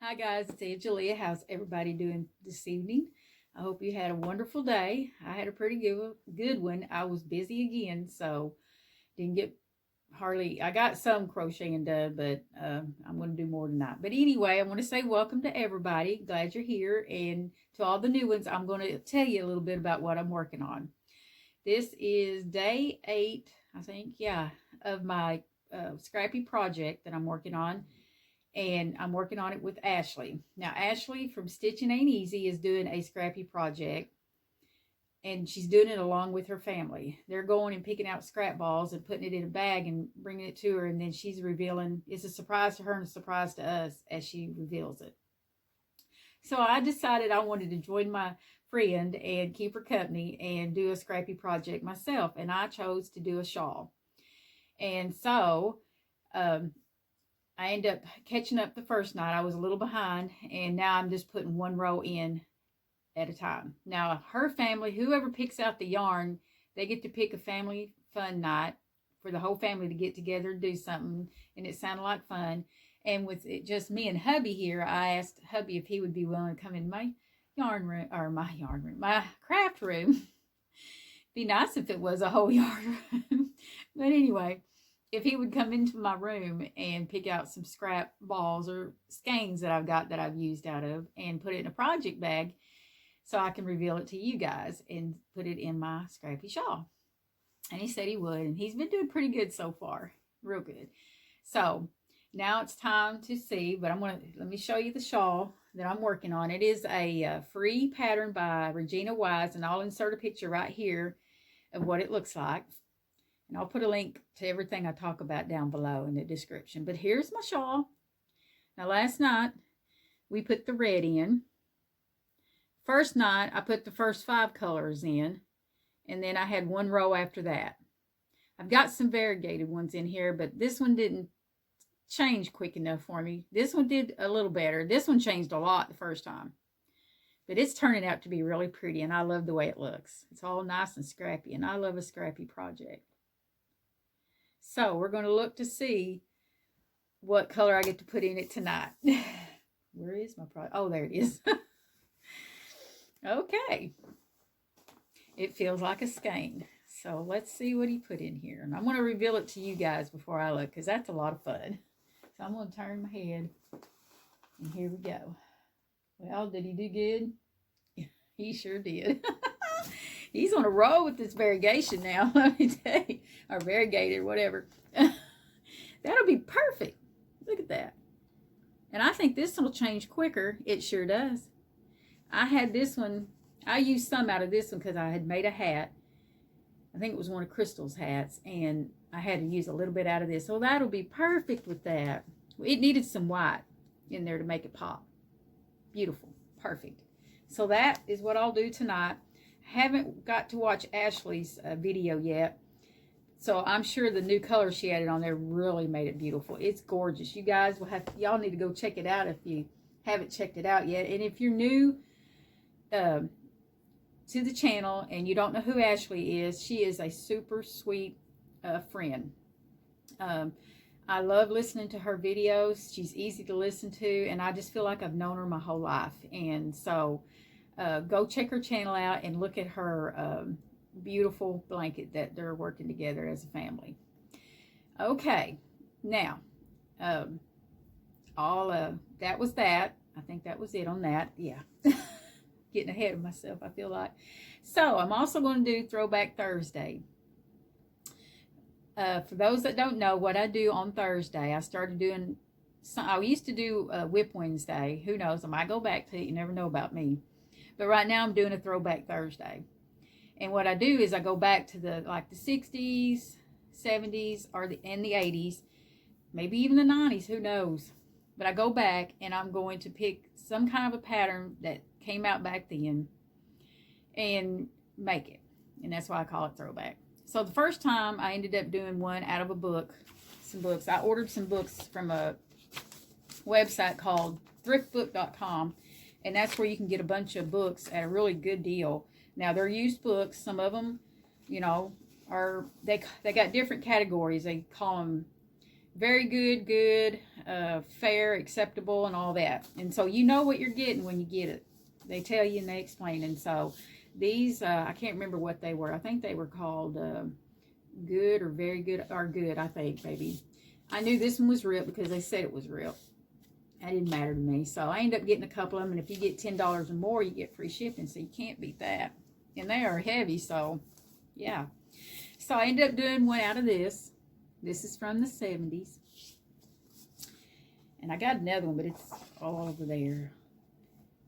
Hi guys, it's Angelia. How's everybody doing this evening? I hope you had a wonderful day. I had a pretty good one. I was busy again, so didn't get hardly. I got some crocheting done, but I'm going to do more tonight. But anyway, I want to say welcome to everybody. Glad you're here, and to all the new ones, I'm going to tell you a little bit about what I'm working on. This is day 8, I think, yeah, of my Scrappy project that I'm working on, and I'm working on it with Ashley. Now, Ashley from Stitching Ain't Easy is doing a Scrappy project, and she's doing it along with her family. They're going and picking out scrap balls and putting it in a bag and bringing it to her, and then she's revealing. It's a surprise to her and a surprise to us as she reveals it. So I decided I wanted to join my friend and keep her company and do a Scrappy project myself, and I chose to do a shawl. And so I ended up catching up the first night. I was a little behind, and now I'm just putting one row in at a time. Now, her family, whoever picks out the yarn, they get to pick a family fun night for the whole family to get together and do something, and it sounded like fun. And with it just me and hubby here, I asked hubby if he would be willing to come in my my craft room. Be nice if it was a whole yarn room. But anyway, if he would come into my room and pick out some scrap balls or skeins that I've got that I've used out of and put it in a project bag so I can reveal it to you guys and put it in my Scrappy shawl. And he said he would, and he's been doing pretty good so far. Real good. So now it's time to see, but let me show you the shawl that I'm working on. It is a free pattern by Regina Wise, and I'll insert a picture right here of what it looks like. And I'll put a link to everything I talk about down below in the description. But here's my shawl. Now, last night, we put the red in. First night, I put the first 5 colors in. And then I had one row after that. I've got some variegated ones in here, but this one didn't change quick enough for me. This one did a little better. This one changed a lot the first time. But it's turning out to be really pretty, and I love the way it looks. It's all nice and scrappy, and I love a scrappy project. So we're going to look to see what color I get to put in it tonight. Where is my project? Oh, there it is. Okay. It feels like a skein. So let's see what he put in here. And I'm going to reveal it to you guys before I look, because that's a lot of fun. So I'm going to turn my head. And here we go. Well, did he do good? He sure did. He's on a roll with this variegation now, let me tell you. Or variegated, whatever. That'll be perfect. Look at that. And I think this will change quicker. It sure does. I had this one. I used some out of this one because I had made a hat. I think it was one of Crystal's hats. And I had to use a little bit out of this. So that'll be perfect with that. It needed some white in there to make it pop. Beautiful. Perfect. So that is what I'll do tonight. Haven't got to watch Ashley's video yet, so I'm sure the new color she added on there really made it beautiful. It's gorgeous. You guys y'all need to go check it out if you haven't checked it out yet. And if you're new to the channel and you don't know who Ashley is, she is a super sweet friend. I love listening to her videos. She's easy to listen to, and I just feel like I've known her my whole life. And so go check her channel out and look at her beautiful blanket that they're working together as a family. Okay, now, that was that. I think that was it on that. Yeah, getting ahead of myself, I feel like. So I'm also going to do Throwback Thursday. For those that don't know what I do on Thursday, I started doing, I used to do Whip Wednesday. Who knows, I might go back to it. You never know about me. But right now I'm doing a Throwback Thursday. And what I do is I go back to the 60s, 70s, and the 80s, maybe even the 90s, who knows. But I go back and I'm going to pick some kind of a pattern that came out back then and make it. And that's why I call it Throwback. So the first time I ended up doing one out of a book, some books. I ordered some books from a website called thriftbook.com. And that's where you can get a bunch of books at a really good deal. Now, they're used books. Some of them, you know, they got different categories. They call them very good, fair, acceptable, and all that. And so you know what you're getting when you get it. They tell you and they explain. And so these, I can't remember what they were. I think they were called good or very good, or good, I think, maybe. I knew this one was real because they said it was real. That didn't matter to me. So I ended up getting a couple of them. And if you get $10 or more, you get free shipping. So you can't beat that. And they are heavy, so yeah. So I ended up doing one out of this. This is from the 70s. And I got another one, but it's all over there.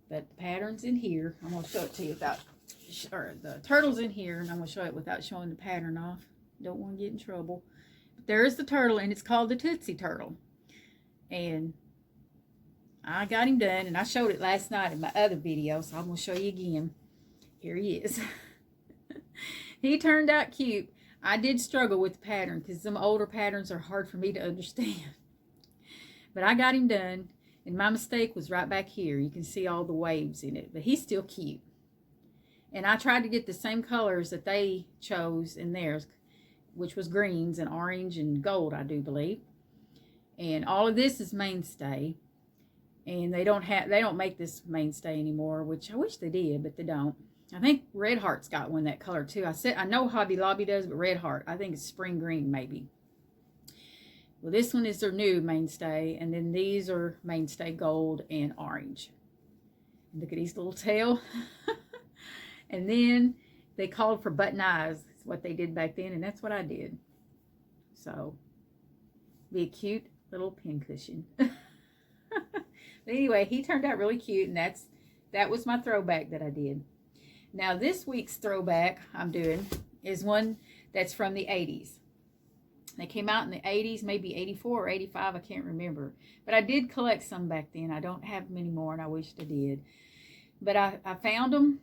But the pattern's in here. I'm going to show it to you without, or the turtle's in here, and I'm going to show it without showing the pattern off. Don't want to get in trouble. But there's the turtle, and it's called the Tootsie Turtle. And I got him done, and I showed it last night in my other video, so I'm going to show you again. Here he is. He turned out cute. I did struggle with the pattern because some older patterns are hard for me to understand. But I got him done, and my mistake was right back here. You can see all the waves in it, but he's still cute. And I tried to get the same colors that they chose in theirs, which was greens and orange and gold, I do believe. And all of this is mainstay. And they don't make this mainstay anymore, which I wish they did, but they don't. I think Red Heart's got one that color too. I know Hobby Lobby does, but Red Heart, I think it's spring green maybe. Well, this one is their new mainstay, and then these are mainstay gold and orange. Look at his little tail. And then they called for button eyes. That's what they did back then, and that's what I did. So, be a cute little pincushion. But anyway, he turned out really cute, and that was my throwback that I did. Now, this week's throwback I'm doing is one that's from the 80s. They came out in the 80s, maybe 84 or 85, I can't remember. But I did collect some back then. I don't have them anymore, and I wished I did. But I found them,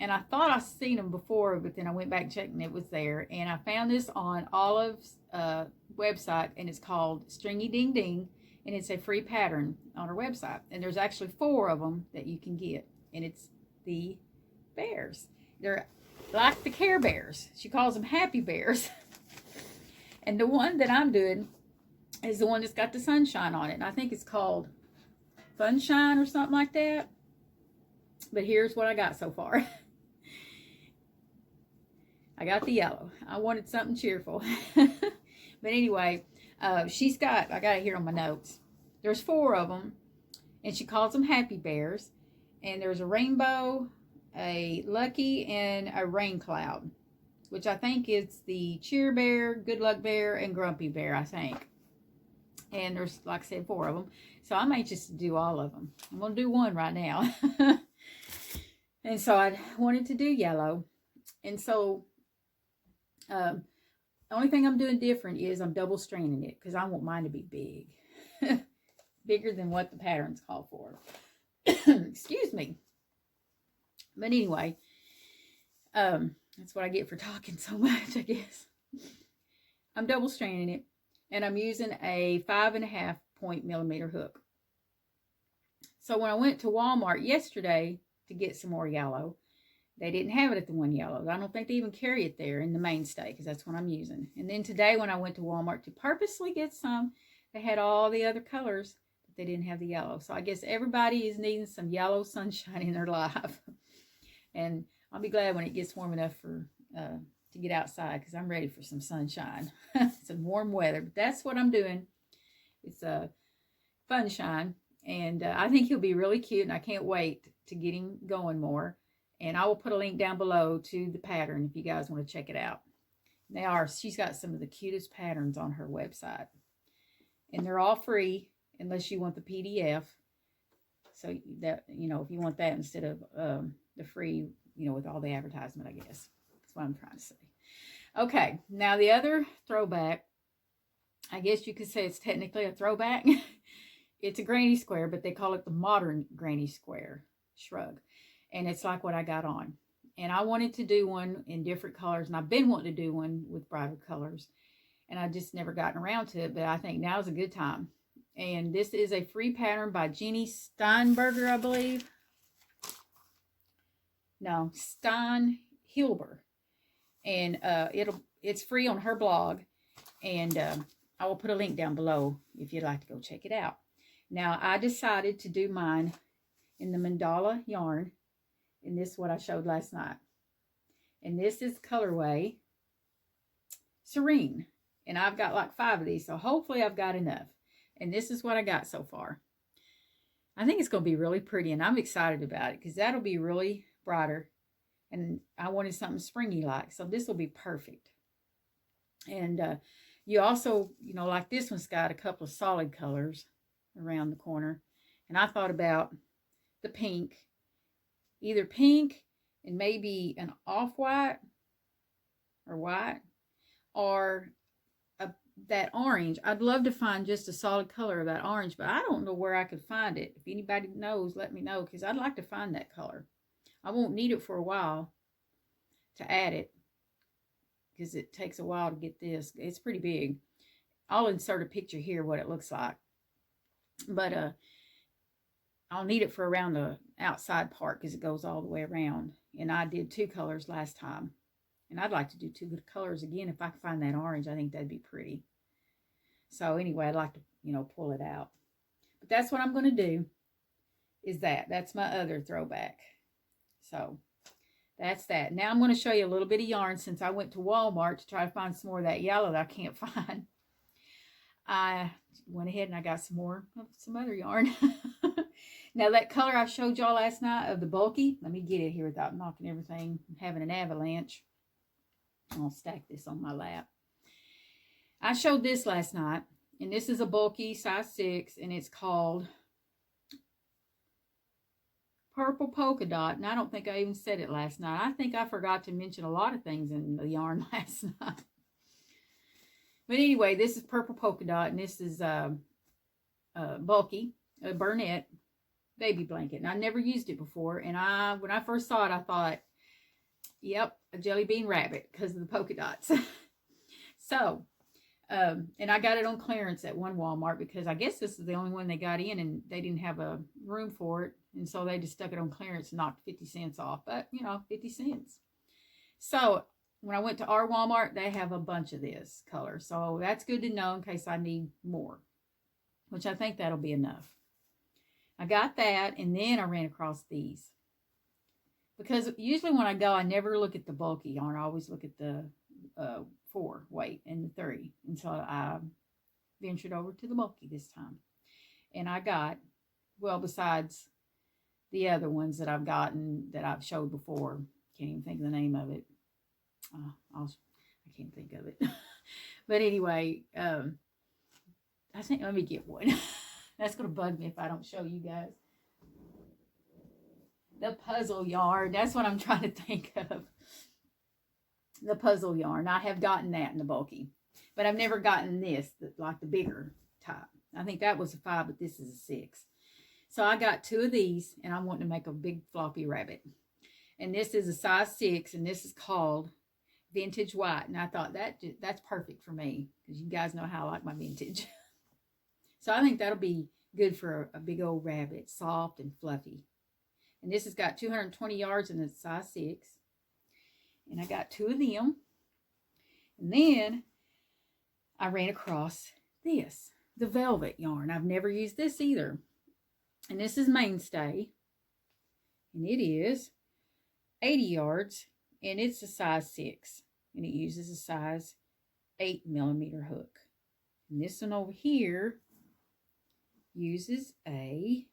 and I thought I'd seen them before, but then I went back and checked, and it was there. And I found this on Olive's website, and it's called Stringy Ding Ding, and it's a free pattern on her website. And there's actually 4 of them that you can get, and it's the bears. They're like the Care Bears. She calls them Happy Bears. And the one that I'm doing is the one that's got the sunshine on it. And I think it's called Funshine or something like that. But here's what I got so far. I got the yellow. I wanted something cheerful. But anyway, I got it here on my notes. There's 4 of them. And she calls them Happy Bears. And there's a rainbow, a lucky, and a rain cloud, which I think is the cheer bear, good luck bear, and grumpy bear, I think. And there's, like I said, 4 of them. So I'm anxious to do all of them. I'm going to do one right now. And so I wanted to do yellow. And so the only thing I'm doing different is I'm double straining it because I want mine to be big. Bigger than what the patterns call for. Excuse me. But anyway, that's what I get for talking so much, I guess. I'm double straining it, and I'm using a 5.5 point millimeter hook. So when I went to Walmart yesterday to get some more yellow, they didn't have it at the one yellow. I don't think they even carry it there in the mainstay because that's what I'm using. And then today when I went to Walmart to purposely get some, they had all the other colors, but they didn't have the yellow. So I guess everybody is needing some yellow sunshine in their life. And I'll be glad when it gets warm enough for to get outside because I'm ready for some sunshine. Some warm weather. But that's what I'm doing. It's a Funshine. And I think he'll be really cute. And I can't wait to get him going more. And I will put a link down below to the pattern if you guys want to check it out. She's got some of the cutest patterns on her website. And they're all free unless you want the PDF. So that, if you want that instead of the free, with all the advertisement, I guess. That's what I'm trying to say. Okay, now the other throwback, I guess you could say it's technically a throwback. It's a granny square, but they call it the modern granny square Shrug. And it's like what I got on. And I wanted to do one in different colors, and I've been wanting to do one with brighter colors. And I just never gotten around to it, but I think now's a good time. And this is a free pattern by Jeannie Steinberger, I believe. No, Steinhilber. And it's free on her blog. And I will put a link down below if you'd like to go check it out. Now, I decided to do mine in the mandala yarn, and this is what I showed last night. And this is colorway Serene, and I've got like 5 of these, so hopefully I've got enough. And this is what I got so far. I think it's going to be really pretty, and I'm excited about it because that'll be really brighter, and I wanted something springy like, so this will be perfect. And you also, you know, like this one's got a couple of solid colors around the corner, and I thought about the pink, either pink and maybe an off-white or white, or that orange. I'd love to find just a solid color of that orange, but I don't know where I could find it. If anybody knows, let me know, because I'd like to find that color. I won't need it for a while to add it, because it takes a while to get this. It's pretty big. I'll insert a picture here what it looks like. But I'll need it for around the outside part because it goes all the way around. And I did 2 colors last time. And I'd like to do 2 good colors again. If I can find that orange, I think that'd be pretty. So anyway, I'd like to, you know, pull it out. But that's what I'm going to do, is that. That's my other throwback. So that's that. Now I'm going to show you a little bit of yarn since I went to Walmart to try to find some more of that yellow that I can't find. I went ahead and I got some more of some other yarn. Now that color I showed y'all last night of the bulky, let me get it here without knocking everything and having an avalanche. I'll stack this on my lap. I showed this last night, and this is a bulky size 6, and it's called Purple Polka Dot, and I don't think I even said it last night. I think I forgot to mention a lot of things in the yarn last night. But anyway, this is Purple Polka Dot, and this is bulky, a Burnett baby blanket. And I never used it before, and when I first saw it, I thought, yep, a jelly bean rabbit because of the polka dots. So, and I got it on clearance at one Walmart because I guess this is the only one they got in, and they didn't have a room for it. And so they just stuck it on clearance and knocked 50 cents off. But, you know, 50 cents. So when I went to our Walmart, they have a bunch of this color. So that's good to know in case I need more, which I think that'll be enough. I got that, and then I ran across these. Because usually when I go, I never look at the bulky yarn. I always look at the 4 weight and the 3. And so I ventured over to the bulky this time. And I got, well, besides the other ones that I've gotten that I've showed before, can't even think of the name of it. I can't think of it. But anyway, I think, let me get one. That's going to bug me if I don't show you guys. The puzzle yarn. That's what I'm trying to think of. The puzzle yarn. I have gotten that in the bulky. But I've never gotten this, like the bigger type. I think that was a 5, but this is a 6. So I got 2 of these, and I'm wanting to make a big floppy rabbit. And this is a size 6, and this is called Vintage White. And I thought that's perfect for me, because you guys know how I like my vintage. So I think that'll be good for a big old rabbit, soft and fluffy. And this has got 220 yards and it's size 6. And I got 2 of them. And then I ran across this, the velvet yarn. I've never used this either. And this is Mainstay. And it is 80 yards. And it's a size 6. And it uses a size 8mm hook. And this one over here uses a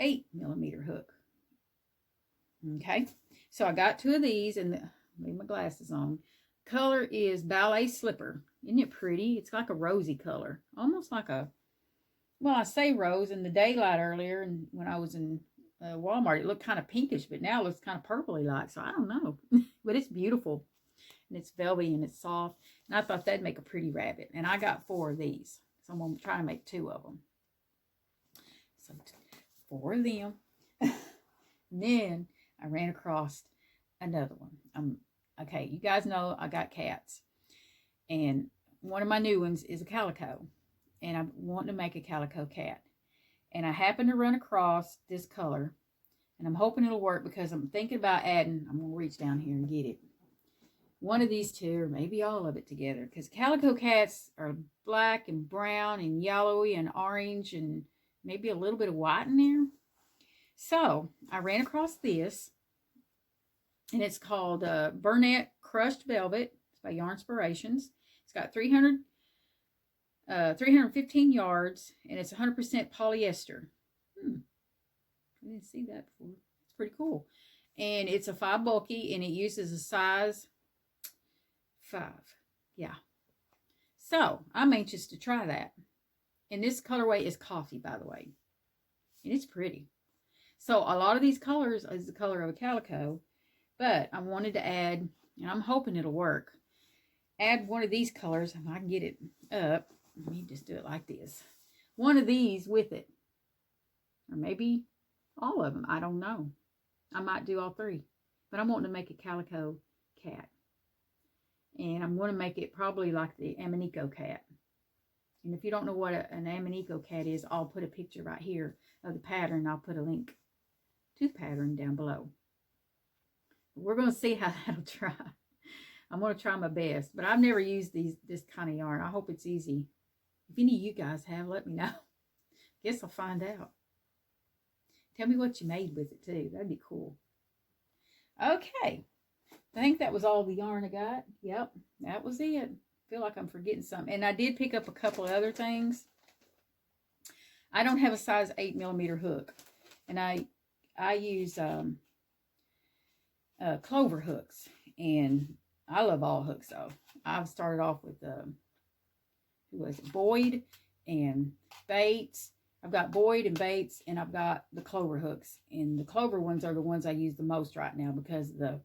8mm hook. Okay, so I got 2 of these, and leave my glasses on. Color is Ballet Slipper. Isn't it pretty? It's like a rosy color, almost like a, well, I say rose in the daylight earlier, and when I was in Walmart, it looked kind of pinkish, but now it looks kind of purpley like. So I don't know, but it's beautiful, and it's velvety and it's soft. And I thought that'd make a pretty rabbit, and I got 4 of these. So I'm going to try to make 2 of them. So 4 of them. And then I ran across another one. Okay, you guys know I got cats. And one of my new ones is a calico. And I'm wanting to make a calico cat. And I happened to run across this color. And I'm hoping it'll work because I'm thinking about adding, I'm going to reach down here and get it. one of these two, or maybe all of it together, because Calico Cats are black and brown and yellowy and orange and maybe a little bit of white in there. So I ran across this, and it's called Burnett Crushed Velvet. It's by Yarnspirations. It's got 315 yards, and it's 100% polyester. I didn't see that before. It's pretty cool. And it's a 5 bulky, and it uses a size 5. Yeah. So I'm anxious to try that. And this colorway is coffee, by the way. And it's pretty. So a lot of these colors is the color of a calico, but I wanted to add, and I'm hoping it'll work, add one of these colors, if I can get it up. Let me just do it like this. One of these with it. Or maybe all of them. I don't know. I might do all 3. But I'm wanting to make a Calico Cat. And I'm going to make it probably like the Amineko Cat. And if you don't know what an Amineko Cat is, I'll put a picture right here of the pattern. I'll put a link to the pattern down below. We're going to see how that'll try. I'm going to try my best. But I've never used this kind of yarn. I hope it's easy. If any of you guys have, let me know. Guess I'll find out. Tell me what you made with it too. That'd be cool. Okay. I think that was all the yarn I got. Yep, that was it. I feel like I'm forgetting something. And I did pick up a couple of other things. I don't have a size 8mm hook. And I use clover hooks. And I love all hooks though. I've started off with who was it? Boyd and Bates. I've got Boyd and Bates, and I've got the clover hooks. And the clover ones are the ones I use the most right now because of the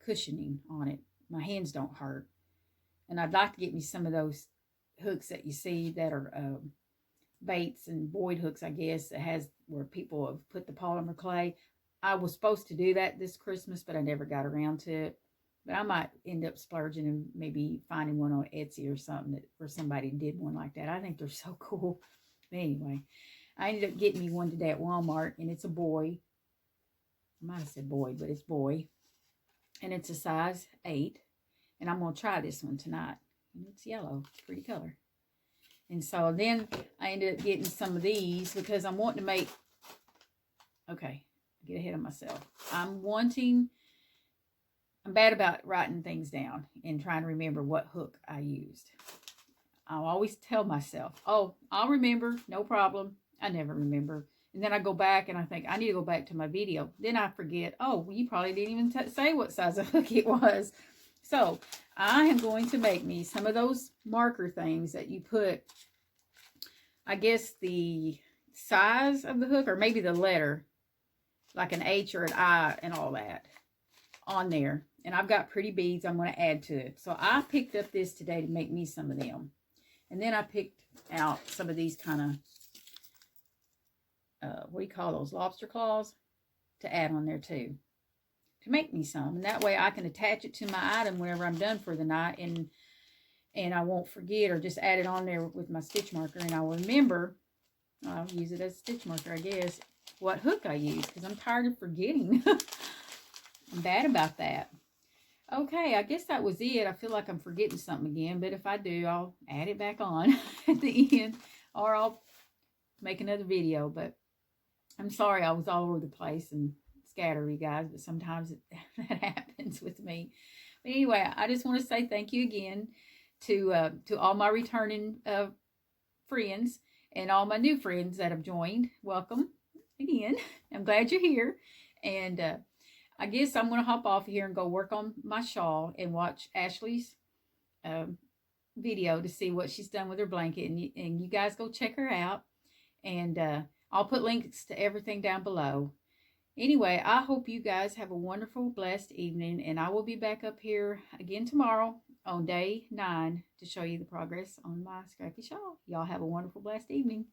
cushioning on it. My hands don't hurt. And I'd like to get me some of those hooks that you see that are Bates and Boyd hooks, I guess, that has where people have put the polymer clay. I was supposed to do that this Christmas, but I never got around to it. But I might end up splurging and maybe finding one on Etsy or something where somebody did one like that. I think they're so cool. But anyway, I ended up getting me one today at Walmart, and it's a boy. I might have said Boyd, but it's boy. And it's a size 8. And I'm going to try this one tonight. And it's yellow. It's a pretty color. And so then I ended up getting some of these because I'm wanting to make... Okay, get ahead of myself. I'm bad about writing things down and trying to remember what hook I used. I'll always tell myself, oh, I'll remember, no problem. I never remember. And then I go back and I think, I need to go back to my video. Then I forget, oh, you probably didn't even say what size of hook it was. So I am going to make me some of those marker things that you put, I guess, the size of the hook or maybe the letter, like an H or an I and all that on there. And I've got pretty beads I'm going to add to it. So I picked up this today to make me some of them. And then I picked out some of these kind of, what do you call those, lobster claws, to add on there too. To make me some. And that way I can attach it to my item whenever I'm done for the night. And I won't forget, or just add it on there with my stitch marker. And I'll remember, I'll use it as a stitch marker, I guess, what hook I use. Because I'm tired of forgetting. I'm bad about that. Okay, I guess that was it. I feel like I'm forgetting something again, but if I do, I'll add it back on at the end, or I'll make another video. But I'm sorry I was all over the place and scattered, you guys, but sometimes that happens with me. But anyway, I just want to say thank you again to all my returning friends and all my new friends that have joined. Welcome again. I'm glad you're here. And I guess I'm going to hop off here and go work on my shawl and watch Ashley's video to see what she's done with her blanket. And you guys go check her out. And I'll put links to everything down below. Anyway, I hope you guys have a wonderful, blessed evening. And I will be back up here again tomorrow on day 9 to show you the progress on my Scrappy shawl. Y'all have a wonderful, blessed evening.